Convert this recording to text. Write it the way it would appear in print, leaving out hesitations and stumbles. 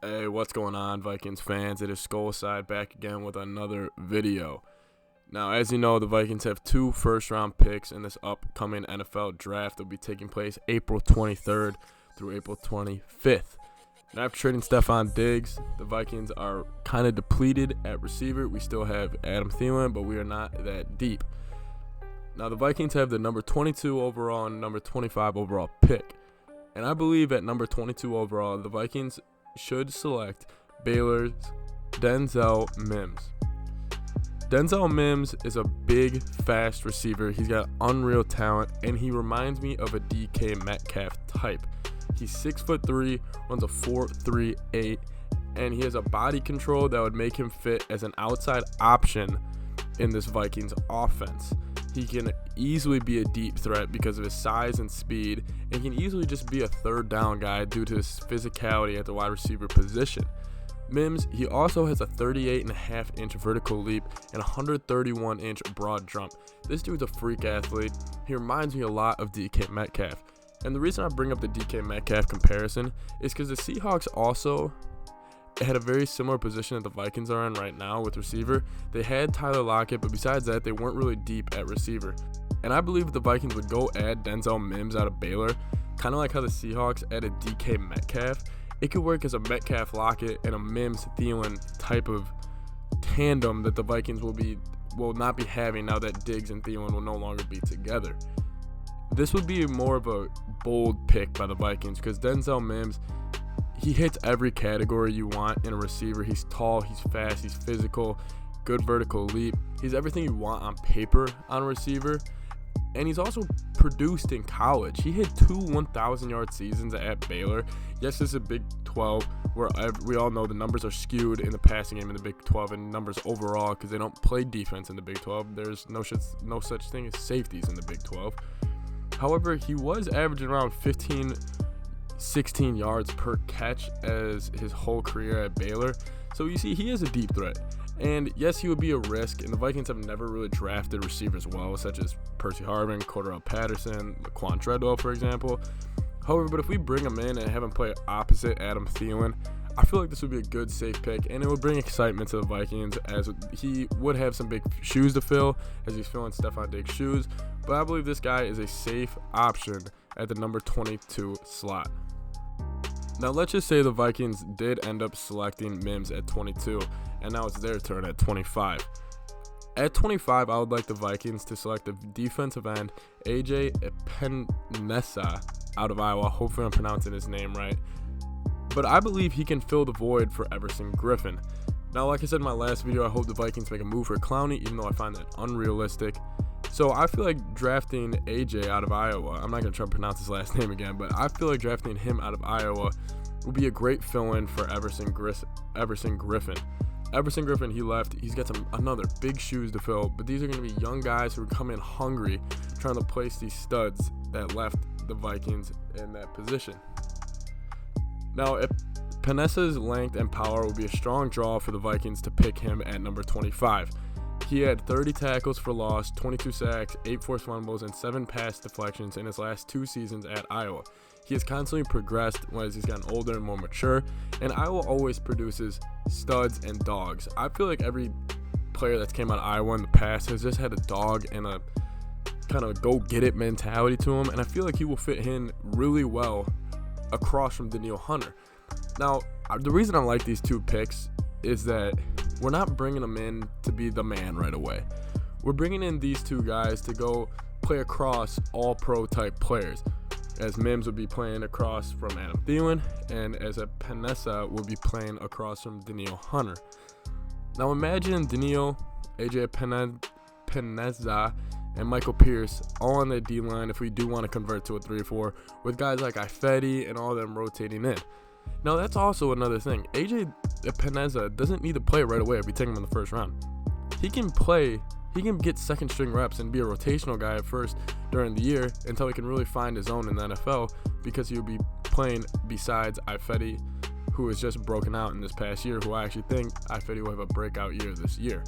Hey, what's going on, Vikings fans? It is Skullside back again with another video. Now, as you know, the Vikings have two first-round picks in this upcoming NFL draft that will be taking place April 23rd through April 25th. Now, after trading Stephon Diggs, the Vikings are kind of depleted at receiver. We still have Adam Thielen, but we are not that deep. Now, the Vikings have the number 22 overall and number 25 overall pick. And I believe at number 22 overall, the Vikings should select Baylor's Denzel Mims. Denzel Mims is a big, fast receiver. He's got unreal talent, and he reminds me of a DK Metcalf type. He's 6'3", runs a 4.38, and he has a body control that would make him fit as an outside option in this Vikings offense. He can easily be a deep threat because of his size and speed, and can easily just be a third down guy due to his physicality at the wide receiver position. Mims, he also has a 38.5-inch vertical leap and a 131-inch broad jump. This dude's a freak athlete. He reminds me a lot of DK Metcalf. And the reason I bring up the DK Metcalf comparison is because the Seahawks also had a very similar position that the Vikings are in right now with receiver. They had Tyler Lockett, but besides that, they weren't really deep at receiver. And I believe if the Vikings would go add Denzel Mims out of Baylor, kind of like how the Seahawks added DK Metcalf, it could work as a Metcalf Lockett and a Mims Thielen type of tandem that the Vikings will not be having now that Diggs and Thielen will no longer be together. This would be more of a bold pick by the Vikings because Denzel Mims, he hits every category you want in a receiver. He's tall, he's fast, he's physical, good vertical leap. He's everything you want on paper on a receiver. And he's also produced in college. He hit two 1,000-yard seasons at Baylor. Yes, this is a Big 12 where we all know the numbers are skewed in the passing game in the Big 12 and numbers overall because they don't play defense in the Big 12. There's no such thing as safeties in the Big 12. However, he was averaging around 16 yards per catch as his whole career at Baylor. So you see, he is a deep threat. And yes, he would be a risk, and the Vikings have never really drafted receivers well, such as Percy Harvin, Cordell Patterson, Laquan Treadwell, for example. However, but if we bring him in and have him play opposite Adam Thielen, I feel like this would be a good, safe pick, and it would bring excitement to the Vikings as he would have some big shoes to fill as he's filling Stephon Diggs' shoes. But I believe this guy is a safe option at the number 22 slot. Now, let's just say the Vikings did end up selecting Mims at 22, and now it's their turn at 25. At 25, I would like the Vikings to select the defensive end, AJ Epinesa, out of Iowa. Hopefully I'm pronouncing his name right. But I believe he can fill the void for Everson Griffin. Now, like I said in my last video, I hope the Vikings make a move for Clowney, even though I find that unrealistic. So I feel like drafting AJ out of Iowa, I'm not going to try to pronounce his last name again, but I feel like drafting him out of Iowa would be a great fill-in for Everson Griffin. Everson Griffin, he left. He's got another big shoes to fill, but these are going to be young guys who come in hungry, trying to place these studs that left the Vikings in that position. Now, if Penesa's length and power will be a strong draw for the Vikings to pick him at number 25. He had 30 tackles for loss, 22 sacks, 8 forced fumbles, and 7 pass deflections in his last 2 seasons at Iowa. He has constantly progressed as he's gotten older and more mature, and Iowa always produces studs and dogs. I feel like every player that's came out of Iowa in the past has just had a dog and a kind of go-get-it mentality to him, and I feel like he will fit in really well across from Danielle Hunter. Now, the reason I like these two picks is that we're not bringing them in to be the man right away. We're bringing in these two guys to go play across all pro type players, as Mims would be playing across from Adam Thielen, and as a Penesa will be playing across from Danielle Hunter. Now imagine Danielle, AJ Peneza, and Michael Pierce all on the D-line if we do want to convert to a 3-4, with guys like Ifedi and all of them rotating in. Now that's also another thing. AJ Peneza doesn't need to play right away if we take him in the first round. He can get second string reps and be a rotational guy at first during the year until he can really find his own in the NFL, because he'll be playing besides Ifedi, who has just broken out in this past year, who I actually think Ifedi will have a breakout year this year.